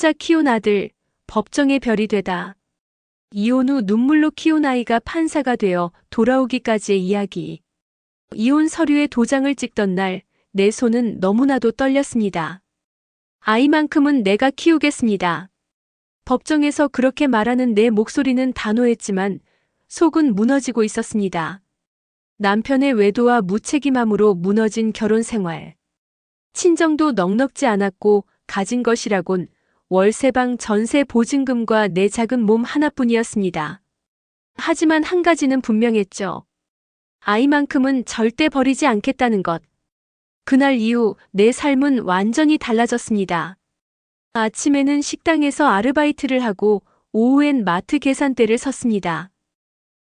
혼자 키운 아들, 법정의 별이 되다. 이혼 후 눈물로 키운 아이가 판사가 되어 돌아오기까지의 이야기. 이혼 서류에 도장을 찍던 날, 내 손은 너무나도 떨렸습니다. 아이만큼은 내가 키우겠습니다. 법정에서 그렇게 말하는 내 목소리는 단호했지만 속은 무너지고 있었습니다. 남편의 외도와 무책임함으로 무너진 결혼 생활. 친정도 넉넉지 않았고 가진 것이라곤 월세방 전세 보증금과 내 작은 몸 하나뿐이었습니다. 하지만 한 가지는 분명했죠. 아이만큼은 절대 버리지 않겠다는 것. 그날 이후 내 삶은 완전히 달라졌습니다. 아침에는 식당에서 아르바이트를 하고 오후엔 마트 계산대를 섰습니다.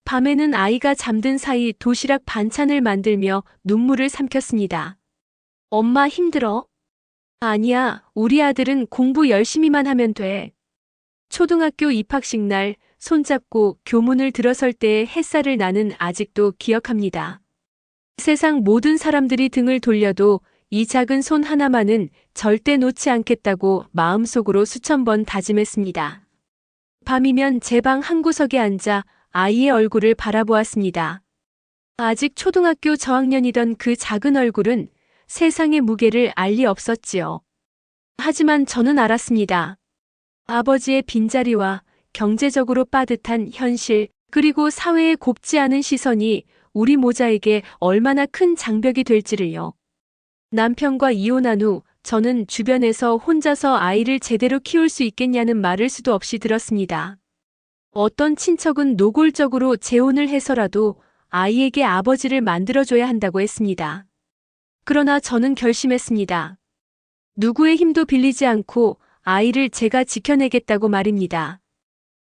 밤에는 아이가 잠든 사이 도시락 반찬을 만들며 눈물을 삼켰습니다. 엄마 힘들어? 아니야, 우리 아들은 공부 열심히만 하면 돼. 초등학교 입학식 날 손잡고 교문을 들어설 때의 햇살을 나는 아직도 기억합니다. 세상 모든 사람들이 등을 돌려도 이 작은 손 하나만은 절대 놓지 않겠다고 마음속으로 수천 번 다짐했습니다. 밤이면 제 방 한구석에 앉아 아이의 얼굴을 바라보았습니다. 아직 초등학교 저학년이던 그 작은 얼굴은 세상의 무게를 알 리 없었지요. 하지만 저는 알았습니다. 아버지의 빈자리와 경제적으로 빠듯한 현실, 그리고 사회의 곱지 않은 시선이 우리 모자에게 얼마나 큰 장벽이 될지를요. 남편과 이혼한 후 저는 주변에서 혼자서 아이를 제대로 키울 수 있겠냐는 말을 수도 없이 들었습니다. 어떤 친척은 노골적으로 재혼을 해서라도 아이에게 아버지를 만들어줘야 한다고 했습니다. 그러나 저는 결심했습니다. 누구의 힘도 빌리지 않고 아이를 제가 지켜내겠다고 말입니다.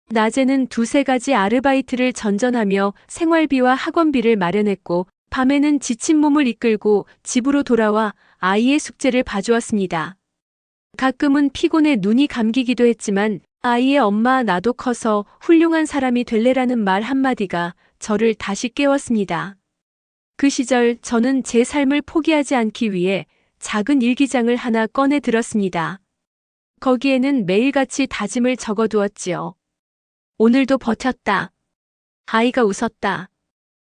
낮에는 두세 가지 아르바이트를 전전하며 생활비와 학원비를 마련했고, 밤에는 지친 몸을 이끌고 집으로 돌아와 아이의 숙제를 봐주었습니다. 가끔은 피곤해 눈이 감기기도 했지만 아이의 엄마, 나도 커서 훌륭한 사람이 될래라는 말 한마디가 저를 다시 깨웠습니다. 그 시절 저는 제 삶을 포기하지 않기 위해 작은 일기장을 하나 꺼내 들었습니다. 거기에는 매일같이 다짐을 적어두었지요. 오늘도 버텼다. 아이가 웃었다.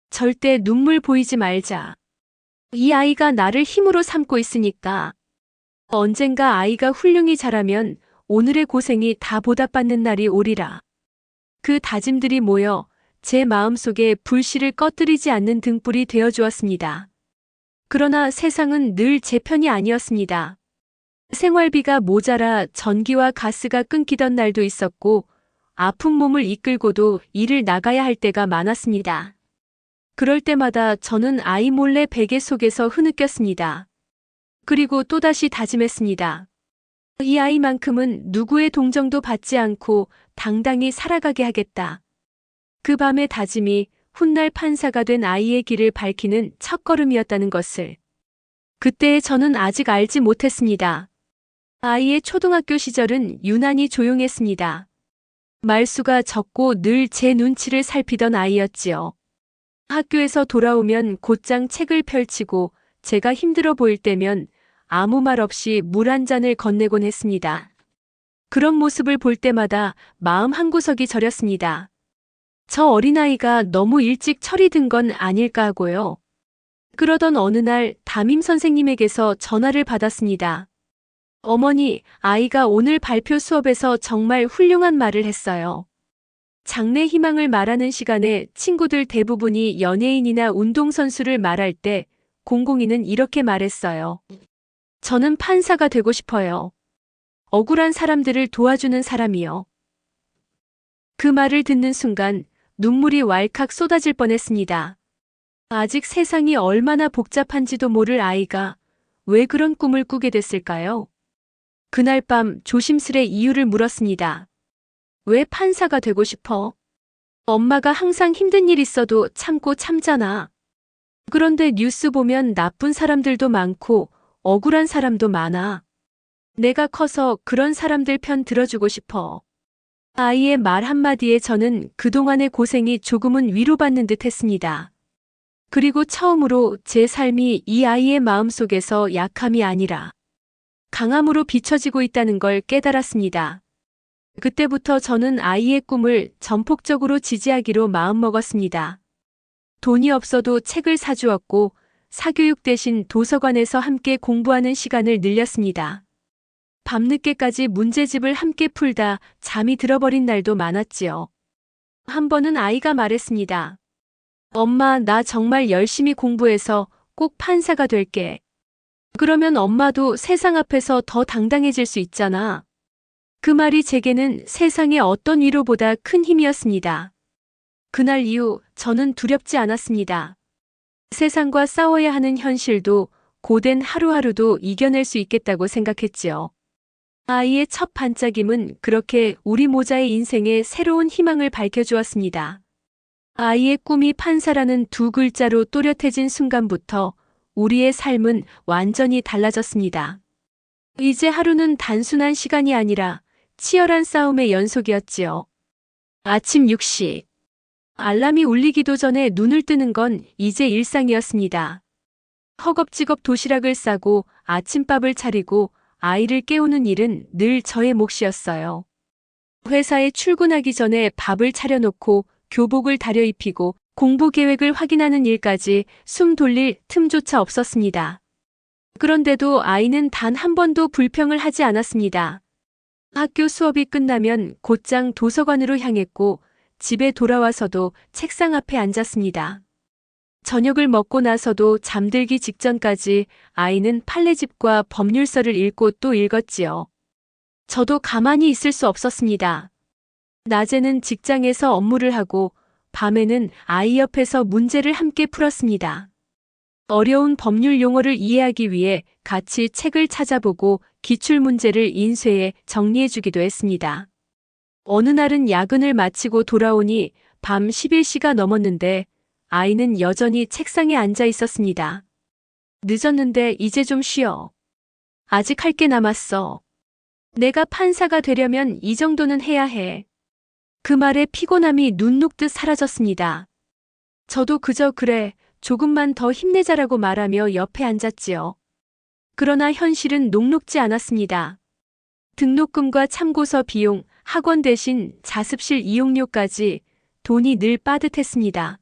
절대 눈물 보이지 말자. 이 아이가 나를 힘으로 삼고 있으니까. 언젠가 아이가 훌륭히 자라면 오늘의 고생이 다 보답받는 날이 오리라. 그 다짐들이 모여 제 마음속에 불씨를 꺼뜨리지 않는 등불이 되어주었습니다. 그러나 세상은 늘 제 편이 아니었습니다. 생활비가 모자라 전기와 가스가 끊기던 날도 있었고, 아픈 몸을 이끌고도 일을 나가야 할 때가 많았습니다. 그럴 때마다 저는 아이 몰래 베개 속에서 흐느꼈습니다. 그리고 또다시 다짐했습니다. 이 아이만큼은 누구의 동정도 받지 않고 당당히 살아가게 하겠다. 그 밤의 다짐이 훗날 판사가 된 아이의 길을 밝히는 첫걸음이었다는 것을. 그때 저는 아직 알지 못했습니다. 아이의 초등학교 시절은 유난히 조용했습니다. 말수가 적고 늘 제 눈치를 살피던 아이였지요. 학교에서 돌아오면 곧장 책을 펼치고 제가 힘들어 보일 때면 아무 말 없이 물 한 잔을 건네곤 했습니다. 그런 모습을 볼 때마다 마음 한구석이 저렸습니다. 저 어린아이가 너무 일찍 철이 든 건 아닐까 하고요. 그러던 어느 날 담임 선생님에게서 전화를 받았습니다. 어머니, 아이가 오늘 발표 수업에서 정말 훌륭한 말을 했어요. 장래 희망을 말하는 시간에 친구들 대부분이 연예인이나 운동선수를 말할 때 공공이는 이렇게 말했어요. 저는 판사가 되고 싶어요. 억울한 사람들을 도와주는 사람이요. 그 말을 듣는 순간 눈물이 왈칵 쏟아질 뻔했습니다. 아직 세상이 얼마나 복잡한지도 모를 아이가 왜 그런 꿈을 꾸게 됐을까요? 그날 밤 조심스레 이유를 물었습니다. 왜 판사가 되고 싶어? 엄마가 항상 힘든 일 있어도 참고 참잖아. 그런데 뉴스 보면 나쁜 사람들도 많고 억울한 사람도 많아. 내가 커서 그런 사람들 편 들어주고 싶어. 아이의 말 한마디에 저는 그동안의 고생이 조금은 위로받는 듯 했습니다. 그리고 처음으로 제 삶이 이 아이의 마음속에서 약함이 아니라 강함으로 비춰지고 있다는 걸 깨달았습니다. 그때부터 저는 아이의 꿈을 전폭적으로 지지하기로 마음먹었습니다. 돈이 없어도 책을 사주었고 사교육 대신 도서관에서 함께 공부하는 시간을 늘렸습니다. 밤늦게까지 문제집을 함께 풀다 잠이 들어버린 날도 많았지요. 한 번은 아이가 말했습니다. 엄마, 나 정말 열심히 공부해서 꼭 판사가 될게. 그러면 엄마도 세상 앞에서 더 당당해질 수 있잖아. 그 말이 제게는 세상의 어떤 위로보다 큰 힘이었습니다. 그날 이후 저는 두렵지 않았습니다. 세상과 싸워야 하는 현실도 고된 하루하루도 이겨낼 수 있겠다고 생각했지요. 아이의 첫 반짝임은 그렇게 우리 모자의 인생에 새로운 희망을 밝혀주었습니다. 아이의 꿈이 판사라는 두 글자로 또렷해진 순간부터 우리의 삶은 완전히 달라졌습니다. 이제 하루는 단순한 시간이 아니라 치열한 싸움의 연속이었지요. 아침 6시. 알람이 울리기도 전에 눈을 뜨는 건 이제 일상이었습니다. 허겁지겁 도시락을 싸고 아침밥을 차리고 아이를 깨우는 일은 늘 저의 몫이었어요. 회사에 출근하기 전에 밥을 차려놓고 교복을 다려입히고 공부 계획을 확인하는 일까지 숨 돌릴 틈조차 없었습니다. 그런데도 아이는 단 한 번도 불평을 하지 않았습니다. 학교 수업이 끝나면 곧장 도서관으로 향했고 집에 돌아와서도 책상 앞에 앉았습니다. 저녁을 먹고 나서도 잠들기 직전까지 아이는 판례집과 법률서를 읽고 또 읽었지요. 저도 가만히 있을 수 없었습니다. 낮에는 직장에서 업무를 하고 밤에는 아이 옆에서 문제를 함께 풀었습니다. 어려운 법률 용어를 이해하기 위해 같이 책을 찾아보고 기출문제를 인쇄해 정리해주기도 했습니다. 어느 날은 야근을 마치고 돌아오니 밤 11시가 넘었는데 아이는 여전히 책상에 앉아 있었습니다. 늦었는데 이제 좀 쉬어. 아직 할 게 남았어. 내가 판사가 되려면 이 정도는 해야 해. 그 말에 피곤함이 눈 녹듯 사라졌습니다. 저도 그저 그래, 조금만 더 힘내자라고 말하며 옆에 앉았지요. 그러나 현실은 녹록지 않았습니다. 등록금과 참고서 비용, 학원 대신 자습실 이용료까지 돈이 늘 빠듯했습니다.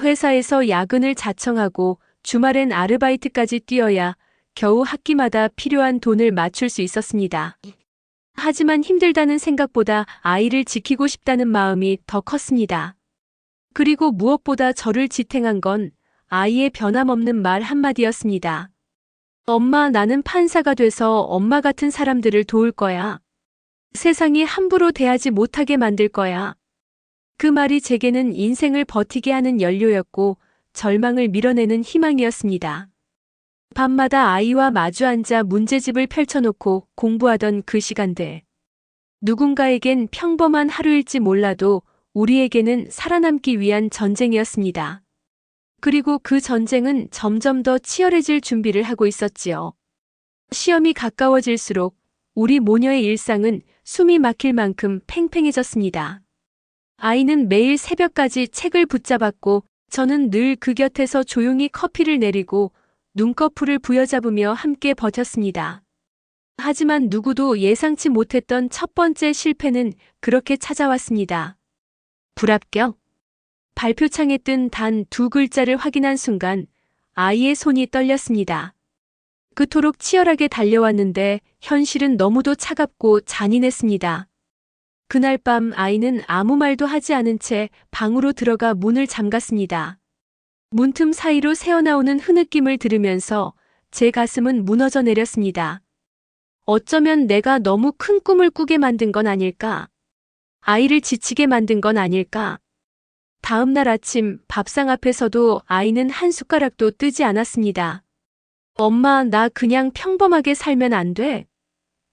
회사에서 야근을 자청하고 주말엔 아르바이트까지 뛰어야 겨우 학기마다 필요한 돈을 맞출 수 있었습니다. 하지만 힘들다는 생각보다 아이를 지키고 싶다는 마음이 더 컸습니다. 그리고 무엇보다 저를 지탱한 건 아이의 변함없는 말 한마디였습니다. 엄마, 나는 판사가 돼서 엄마 같은 사람들을 도울 거야. 세상이 함부로 대하지 못하게 만들 거야. 그 말이 제게는 인생을 버티게 하는 연료였고 절망을 밀어내는 희망이었습니다. 밤마다 아이와 마주 앉아 문제집을 펼쳐놓고 공부하던 그 시간들. 누군가에겐 평범한 하루일지 몰라도 우리에게는 살아남기 위한 전쟁이었습니다. 그리고 그 전쟁은 점점 더 치열해질 준비를 하고 있었지요. 시험이 가까워질수록 우리 모녀의 일상은 숨이 막힐 만큼 팽팽해졌습니다. 아이는 매일 새벽까지 책을 붙잡았고 저는 늘 그 곁에서 조용히 커피를 내리고 눈꺼풀을 부여잡으며 함께 버텼습니다. 하지만 누구도 예상치 못했던 첫 번째 실패는 그렇게 찾아왔습니다. 불합격. 발표창에 뜬 단 두 글자를 확인한 순간 아이의 손이 떨렸습니다. 그토록 치열하게 달려왔는데 현실은 너무도 차갑고 잔인했습니다. 그날 밤 아이는 아무 말도 하지 않은 채 방으로 들어가 문을 잠갔습니다. 문틈 사이로 새어나오는 흐느낌을 들으면서 제 가슴은 무너져 내렸습니다. 어쩌면 내가 너무 큰 꿈을 꾸게 만든 건 아닐까? 아이를 지치게 만든 건 아닐까? 다음 날 아침 밥상 앞에서도 아이는 한 숟가락도 뜨지 않았습니다. 엄마, 나 그냥 평범하게 살면 안 돼?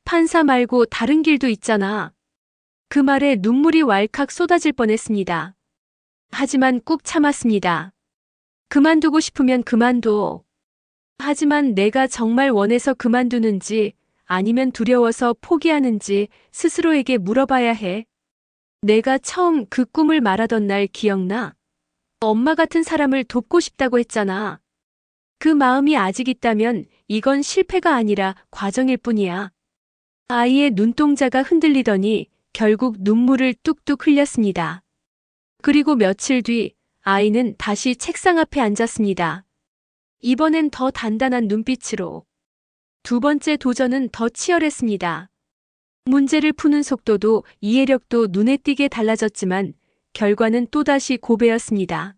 판사 말고 다른 길도 있잖아. 그 말에 눈물이 왈칵 쏟아질 뻔했습니다. 하지만 꾹 참았습니다. 그만두고 싶으면 그만둬. 하지만 내가 정말 원해서 그만두는지 아니면 두려워서 포기하는지 스스로에게 물어봐야 해. 내가 처음 그 꿈을 말하던 날 기억나? 엄마 같은 사람을 돕고 싶다고 했잖아. 그 마음이 아직 있다면 이건 실패가 아니라 과정일 뿐이야. 아이의 눈동자가 흔들리더니 결국 눈물을 뚝뚝 흘렸습니다. 그리고 며칠 뒤 아이는 다시 책상 앞에 앉았습니다. 이번엔 더 단단한 눈빛으로. 두 번째 도전은 더 치열했습니다. 문제를 푸는 속도도 이해력도 눈에 띄게 달라졌지만 결과는 또다시 고배였습니다.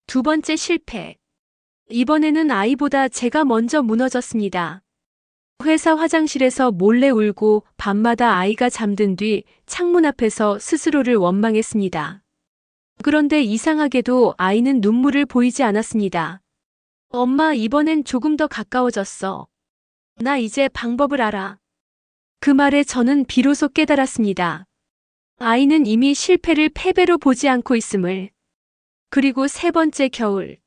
두 번째 실패. 이번에는 아이보다 제가 먼저 무너졌습니다. 회사 화장실에서 몰래 울고 밤마다 아이가 잠든 뒤 창문 앞에서 스스로를 원망했습니다. 그런데 이상하게도 아이는 눈물을 보이지 않았습니다. 엄마, 이번엔 조금 더 가까워졌어. 나 이제 방법을 알아. 그 말에 저는 비로소 깨달았습니다. 아이는 이미 실패를 패배로 보지 않고 있음을. 그리고 세 번째 겨울.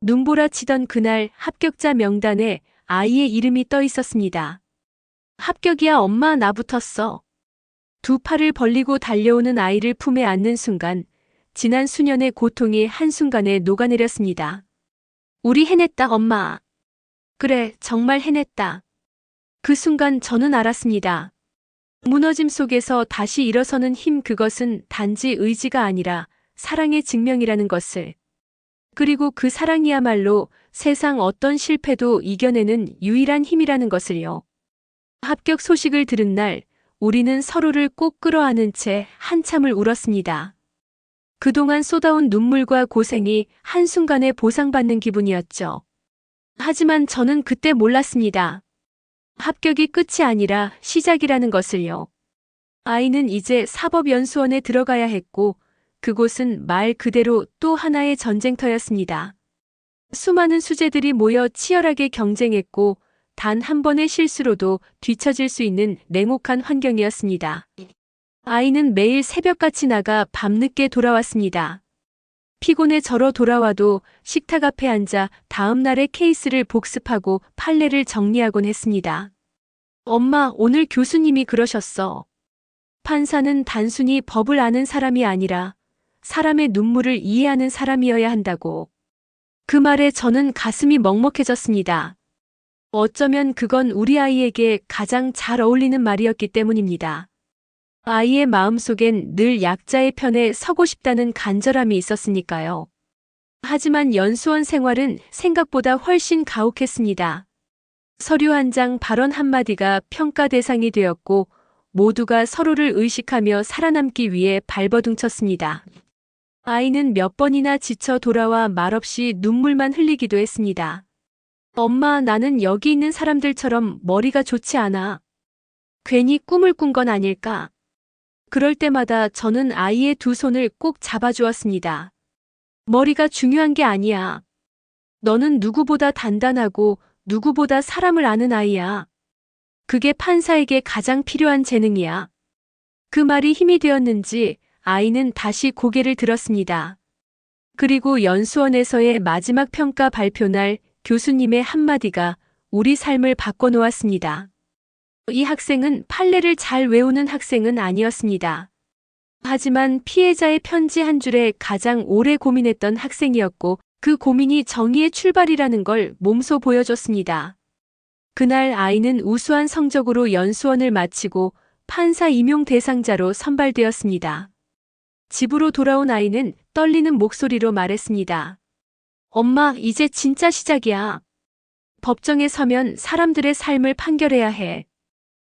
눈보라치던 그날 합격자 명단에 아이의 이름이 떠 있었습니다. 합격이야 엄마, 나 붙었어. 두 팔을 벌리고 달려오는 아이를 품에 안는 순간 지난 수년의 고통이 한순간에 녹아내렸습니다. 우리 해냈다, 엄마. 그래, 정말 해냈다. 그 순간 저는 알았습니다. 무너짐 속에서 다시 일어서는 힘, 그것은 단지 의지가 아니라 사랑의 증명이라는 것을. 그리고 그 사랑이야말로 세상 어떤 실패도 이겨내는 유일한 힘이라는 것을요. 합격 소식을 들은 날, 우리는 서로를 꼭 끌어안은 채 한참을 울었습니다. 그동안 쏟아온 눈물과 고생이 한순간에 보상받는 기분이었죠. 하지만 저는 그때 몰랐습니다. 합격이 끝이 아니라 시작이라는 것을요. 아이는 이제 사법연수원에 들어가야 했고, 그곳은 말 그대로 또 하나의 전쟁터였습니다. 수많은 수재들이 모여 치열하게 경쟁했고, 단 한 번의 실수로도 뒤처질 수 있는 냉혹한 환경이었습니다. 아이는 매일 새벽같이 나가 밤늦게 돌아왔습니다. 피곤해 절어 돌아와도 식탁 앞에 앉아 다음 날의 케이스를 복습하고 판례를 정리하곤 했습니다. 엄마, 오늘 교수님이 그러셨어. 판사는 단순히 법을 아는 사람이 아니라 사람의 눈물을 이해하는 사람이어야 한다고. 그 말에 저는 가슴이 먹먹해졌습니다. 어쩌면 그건 우리 아이에게 가장 잘 어울리는 말이었기 때문입니다. 아이의 마음속엔 늘 약자의 편에 서고 싶다는 간절함이 있었으니까요. 하지만 연수원 생활은 생각보다 훨씬 가혹했습니다. 서류 한 장, 발언 한마디가 평가 대상이 되었고 모두가 서로를 의식하며 살아남기 위해 발버둥쳤습니다. 아이는 몇 번이나 지쳐 돌아와 말없이 눈물만 흘리기도 했습니다. 엄마, 나는 여기 있는 사람들처럼 머리가 좋지 않아. 괜히 꿈을 꾼 건 아닐까? 그럴 때마다 저는 아이의 두 손을 꼭 잡아주었습니다. 머리가 중요한 게 아니야. 너는 누구보다 단단하고 누구보다 사람을 아는 아이야. 그게 판사에게 가장 필요한 재능이야. 그 말이 힘이 되었는지 아이는 다시 고개를 들었습니다. 그리고 연수원에서의 마지막 평가 발표 날 교수님의 한마디가 우리 삶을 바꿔놓았습니다. 이 학생은 판례를 잘 외우는 학생은 아니었습니다. 하지만 피해자의 편지 한 줄에 가장 오래 고민했던 학생이었고 그 고민이 정의의 출발이라는 걸 몸소 보여줬습니다. 그날 아이는 우수한 성적으로 연수원을 마치고 판사 임용 대상자로 선발되었습니다. 집으로 돌아온 아이는 떨리는 목소리로 말했습니다. 엄마, 이제 진짜 시작이야. 법정에 서면 사람들의 삶을 판결해야 해.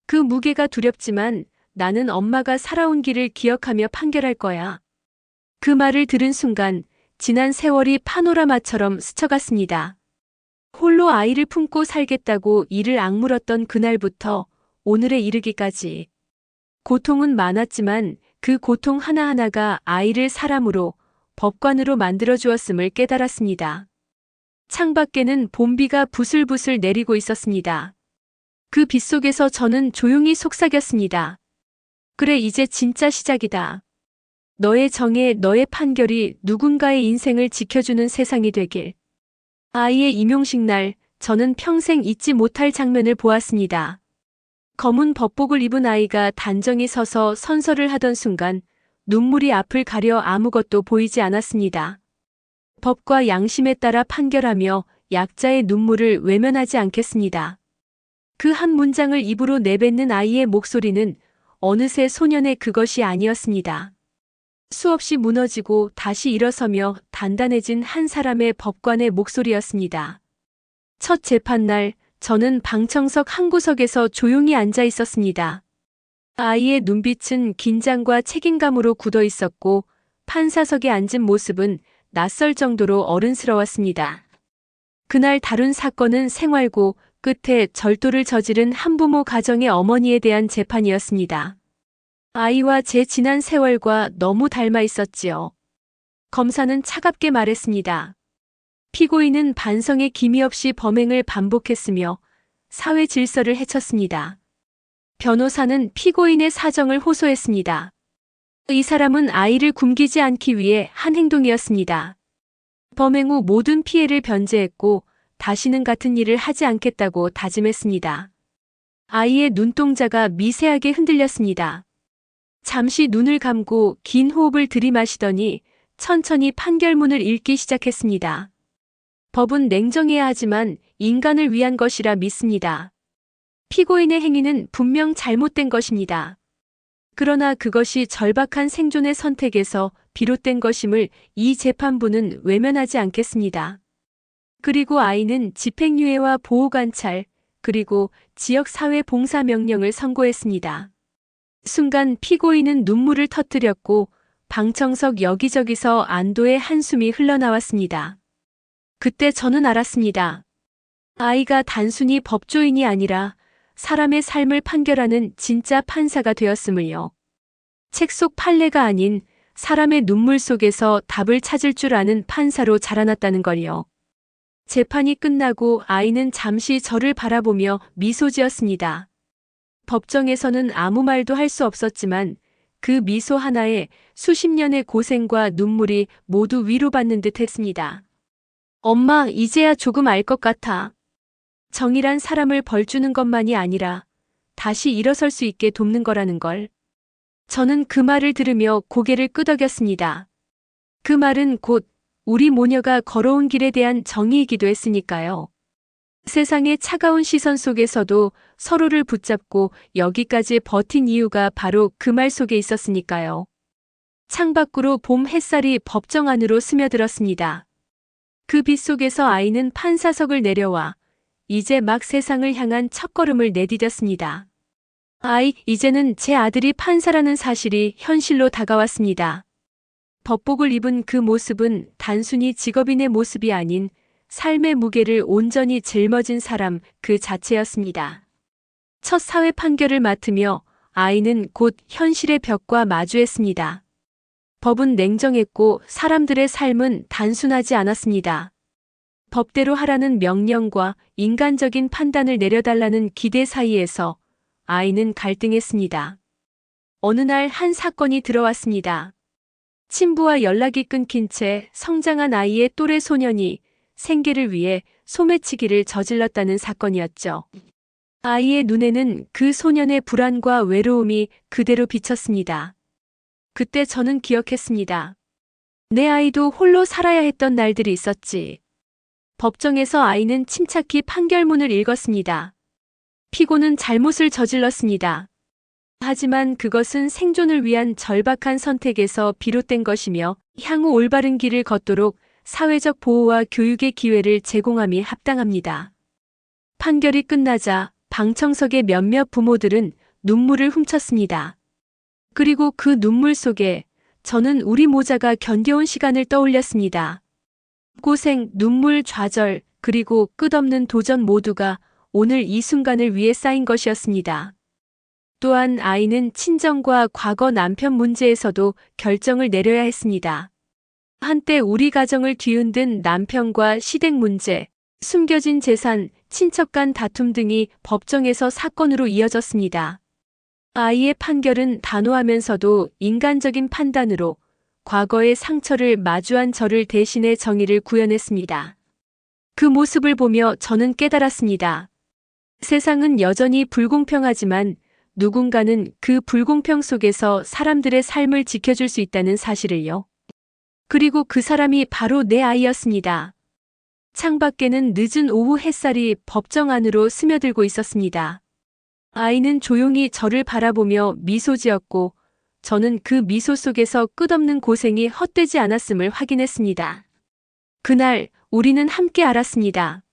그 무게가 두렵지만 나는 엄마가 살아온 길을 기억하며 판결할 거야. 그 말을 들은 순간 지난 세월이 파노라마처럼 스쳐갔습니다. 홀로 아이를 품고 살겠다고 이를 악물었던 그날부터 오늘에 이르기까지. 고통은 많았지만 그 고통 하나하나가 아이를 사람으로, 법관으로 만들어주었음을 깨달았습니다. 창밖에는 봄비가 부슬부슬 내리고 있었습니다. 그 빗속에서 저는 조용히 속삭였습니다. 그래, 이제 진짜 시작이다. 너의 정의, 너의 판결이 누군가의 인생을 지켜주는 세상이 되길. 아이의 임용식 날, 저는 평생 잊지 못할 장면을 보았습니다. 검은 법복을 입은 아이가 단정히 서서 선서를 하던 순간 눈물이 앞을 가려 아무것도 보이지 않았습니다. 법과 양심에 따라 판결하며 약자의 눈물을 외면하지 않겠습니다. 그 한 문장을 입으로 내뱉는 아이의 목소리는 어느새 소년의 그것이 아니었습니다. 수없이 무너지고 다시 일어서며 단단해진 한 사람의 법관의 목소리였습니다. 첫 재판날 저는 방청석 한 구석에서 조용히 앉아 있었습니다. 아이의 눈빛은 긴장과 책임감으로 굳어 있었고 판사석에 앉은 모습은 낯설 정도로 어른스러웠습니다. 그날 다룬 사건은 생활고 끝에 절도를 저지른 한부모 가정의 어머니에 대한 재판이었습니다. 아이와 제 지난 세월과 너무 닮아 있었지요. 검사는 차갑게 말했습니다. 피고인은 반성에 기미 없이 범행을 반복했으며 사회 질서를 해쳤습니다. 변호사는 피고인의 사정을 호소했습니다. 이 사람은 아이를 굶기지 않기 위해 한 행동이었습니다. 범행 후 모든 피해를 변제했고 다시는 같은 일을 하지 않겠다고 다짐했습니다. 아이의 눈동자가 미세하게 흔들렸습니다. 잠시 눈을 감고 긴 호흡을 들이마시더니 천천히 판결문을 읽기 시작했습니다. 법은 냉정해야 하지만 인간을 위한 것이라 믿습니다. 피고인의 행위는 분명 잘못된 것입니다. 그러나 그것이 절박한 생존의 선택에서 비롯된 것임을 이 재판부는 외면하지 않겠습니다. 그리고 아이는 집행유예와 보호관찰, 그리고 지역사회 봉사 명령을 선고했습니다. 순간 피고인은 눈물을 터뜨렸고 방청석 여기저기서 안도의 한숨이 흘러나왔습니다. 그때 저는 알았습니다. 아이가 단순히 법조인이 아니라 사람의 삶을 판결하는 진짜 판사가 되었음을요. 책 속 판례가 아닌 사람의 눈물 속에서 답을 찾을 줄 아는 판사로 자라났다는 걸요. 재판이 끝나고 아이는 잠시 저를 바라보며 미소 지었습니다. 법정에서는 아무 말도 할 수 없었지만 그 미소 하나에 수십 년의 고생과 눈물이 모두 위로받는 듯 했습니다. 엄마, 이제야 조금 알 것 같아. 정의란 사람을 벌주는 것만이 아니라 다시 일어설 수 있게 돕는 거라는 걸. 저는 그 말을 들으며 고개를 끄덕였습니다. 그 말은 곧 우리 모녀가 걸어온 길에 대한 정의이기도 했으니까요. 세상의 차가운 시선 속에서도 서로를 붙잡고 여기까지 버틴 이유가 바로 그 말 속에 있었으니까요. 창밖으로 봄 햇살이 법정 안으로 스며들었습니다. 그 빛 속에서 아이는 판사석을 내려와 이제 막 세상을 향한 첫걸음을 내디뎠습니다. 아이, 이제는 제 아들이 판사라는 사실이 현실로 다가왔습니다. 법복을 입은 그 모습은 단순히 직업인의 모습이 아닌 삶의 무게를 온전히 짊어진 사람 그 자체였습니다. 첫 사회 판결을 맡으며 아이는 곧 현실의 벽과 마주했습니다. 법은 냉정했고 사람들의 삶은 단순하지 않았습니다. 법대로 하라는 명령과 인간적인 판단을 내려달라는 기대 사이에서 아이는 갈등했습니다. 어느 날 한 사건이 들어왔습니다. 친부와 연락이 끊긴 채 성장한 아이의 또래 소년이 생계를 위해 소매치기를 저질렀다는 사건이었죠. 아이의 눈에는 그 소년의 불안과 외로움이 그대로 비쳤습니다. 그때 저는 기억했습니다. 내 아이도 홀로 살아야 했던 날들이 있었지. 법정에서 아이는 침착히 판결문을 읽었습니다. 피고는 잘못을 저질렀습니다. 하지만 그것은 생존을 위한 절박한 선택에서 비롯된 것이며 향후 올바른 길을 걷도록 사회적 보호와 교육의 기회를 제공함이 합당합니다. 판결이 끝나자 방청석의 몇몇 부모들은 눈물을 훔쳤습니다. 그리고 그 눈물 속에 저는 우리 모자가 견뎌온 시간을 떠올렸습니다. 고생, 눈물, 좌절, 그리고 끝없는 도전 모두가 오늘 이 순간을 위해 쌓인 것이었습니다. 또한 아이는 친정과 과거 남편 문제에서도 결정을 내려야 했습니다. 한때 우리 가정을 뒤흔든 남편과 시댁 문제, 숨겨진 재산, 친척 간 다툼 등이 법정에서 사건으로 이어졌습니다. 아이의 판결은 단호하면서도 인간적인 판단으로 과거의 상처를 마주한 저를 대신해 정의를 구현했습니다. 그 모습을 보며 저는 깨달았습니다. 세상은 여전히 불공평하지만 누군가는 그 불공평 속에서 사람들의 삶을 지켜줄 수 있다는 사실을요. 그리고 그 사람이 바로 내 아이였습니다. 창밖에는 늦은 오후 햇살이 법정 안으로 스며들고 있었습니다. 아이는 조용히 저를 바라보며 미소 지었고 저는 그 미소 속에서 끝없는 고생이 헛되지 않았음을 확인했습니다. 그날 우리는 함께 알았습니다.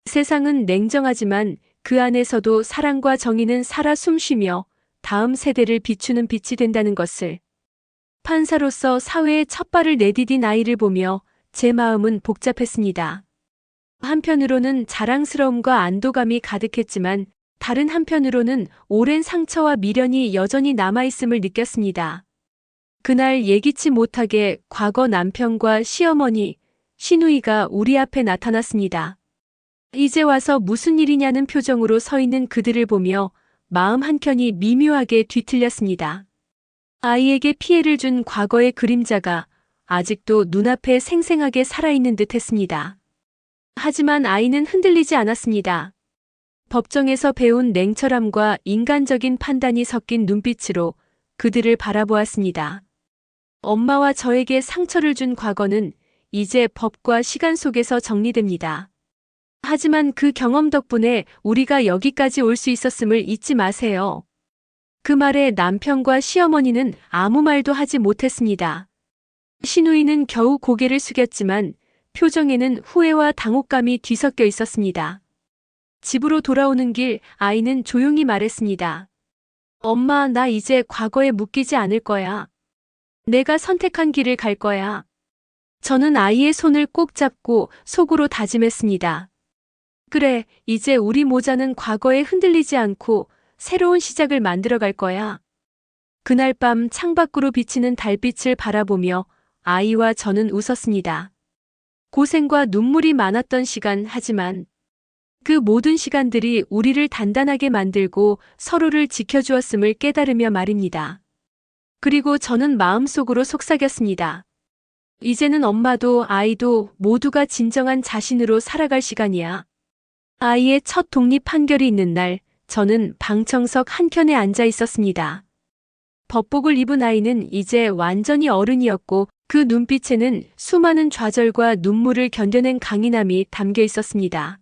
세상은 냉정하지만 그 안에서도 사랑과 정의는 살아 숨쉬며 다음 세대를 비추는 빛이 된다는 것을. 판사로서 사회에 첫 발을 내디딘 아이를 보며 제 마음은 복잡했습니다. 한편으로는 자랑스러움과 안도감이 가득했지만 다른 한편으로는 오랜 상처와 미련이 여전히 남아있음을 느꼈습니다. 그날 예기치 못하게 과거 남편과 시어머니, 시누이가 우리 앞에 나타났습니다. 이제 와서 무슨 일이냐는 표정으로 서 있는 그들을 보며 마음 한켠이 미묘하게 뒤틀렸습니다. 아이에게 피해를 준 과거의 그림자가 아직도 눈앞에 생생하게 살아있는 듯 했습니다. 하지만 아이는 흔들리지 않았습니다. 법정에서 배운 냉철함과 인간적인 판단이 섞인 눈빛으로 그들을 바라보았습니다. 엄마와 저에게 상처를 준 과거는 이제 법과 시간 속에서 정리됩니다. 하지만 그 경험 덕분에 우리가 여기까지 올 수 있었음을 잊지 마세요. 그 말에 남편과 시어머니는 아무 말도 하지 못했습니다. 시누이는 겨우 고개를 숙였지만 표정에는 후회와 당혹감이 뒤섞여 있었습니다. 집으로 돌아오는 길 아이는 조용히 말했습니다. 엄마, 나 이제 과거에 묶이지 않을 거야. 내가 선택한 길을 갈 거야. 저는 아이의 손을 꼭 잡고 속으로 다짐했습니다. 그래, 이제 우리 모자는 과거에 흔들리지 않고 새로운 시작을 만들어 갈 거야. 그날 밤 창밖으로 비치는 달빛을 바라보며 아이와 저는 웃었습니다. 고생과 눈물이 많았던 시간, 하지만 그 모든 시간들이 우리를 단단하게 만들고 서로를 지켜주었음을 깨달으며 말입니다. 그리고 저는 마음속으로 속삭였습니다. 이제는 엄마도 아이도 모두가 진정한 자신으로 살아갈 시간이야. 아이의 첫 독립 판결이 있는 날, 저는 방청석 한켠에 앉아 있었습니다. 법복을 입은 아이는 이제 완전히 어른이었고 그 눈빛에는 수많은 좌절과 눈물을 견뎌낸 강인함이 담겨 있었습니다.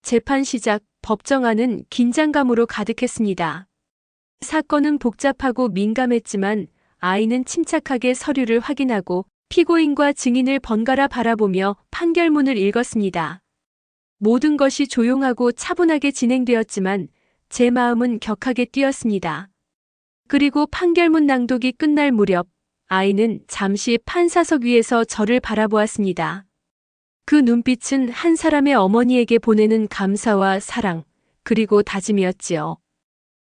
재판 시작, 법정 안은 긴장감으로 가득했습니다. 사건은 복잡하고 민감했지만 아이는 침착하게 서류를 확인하고 피고인과 증인을 번갈아 바라보며 판결문을 읽었습니다. 모든 것이 조용하고 차분하게 진행되었지만 제 마음은 격하게 뛰었습니다. 그리고 판결문 낭독이 끝날 무렵 아이는 잠시 판사석 위에서 저를 바라보았습니다. 그 눈빛은 한 사람의 어머니에게 보내는 감사와 사랑, 그리고 다짐이었지요.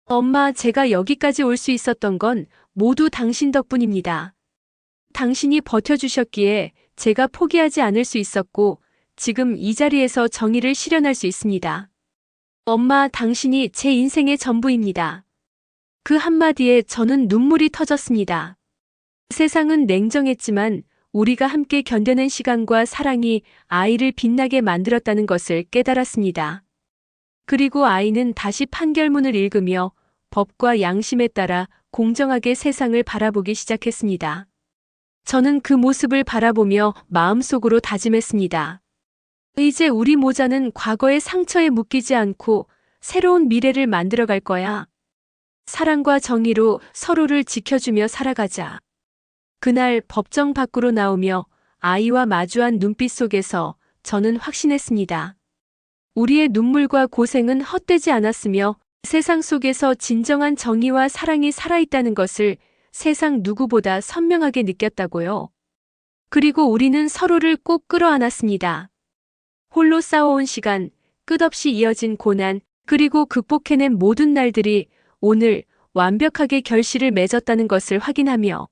엄마, 제가 여기까지 올 수 있었던 건 모두 당신 덕분입니다. 당신이 버텨주셨기에 제가 포기하지 않을 수 있었고 지금 이 자리에서 정의를 실현할 수 있습니다. 엄마, 당신이 제 인생의 전부입니다. 그 한마디에 저는 눈물이 터졌습니다. 세상은 냉정했지만 우리가 함께 견뎌낸 시간과 사랑이 아이를 빛나게 만들었다는 것을 깨달았습니다. 그리고 아이는 다시 판결문을 읽으며 법과 양심에 따라 공정하게 세상을 바라보기 시작했습니다. 저는 그 모습을 바라보며 마음속으로 다짐했습니다. 이제 우리 모자는 과거의 상처에 묶이지 않고 새로운 미래를 만들어갈 거야. 사랑과 정의로 서로를 지켜주며 살아가자. 그날 법정 밖으로 나오며 아이와 마주한 눈빛 속에서 저는 확신했습니다. 우리의 눈물과 고생은 헛되지 않았으며 세상 속에서 진정한 정의와 사랑이 살아있다는 것을 세상 누구보다 선명하게 느꼈다고요. 그리고 우리는 서로를 꼭 끌어안았습니다. 홀로 싸워온 시간, 끝없이 이어진 고난, 그리고 극복해낸 모든 날들이 오늘 완벽하게 결실을 맺었다는 것을 확인하며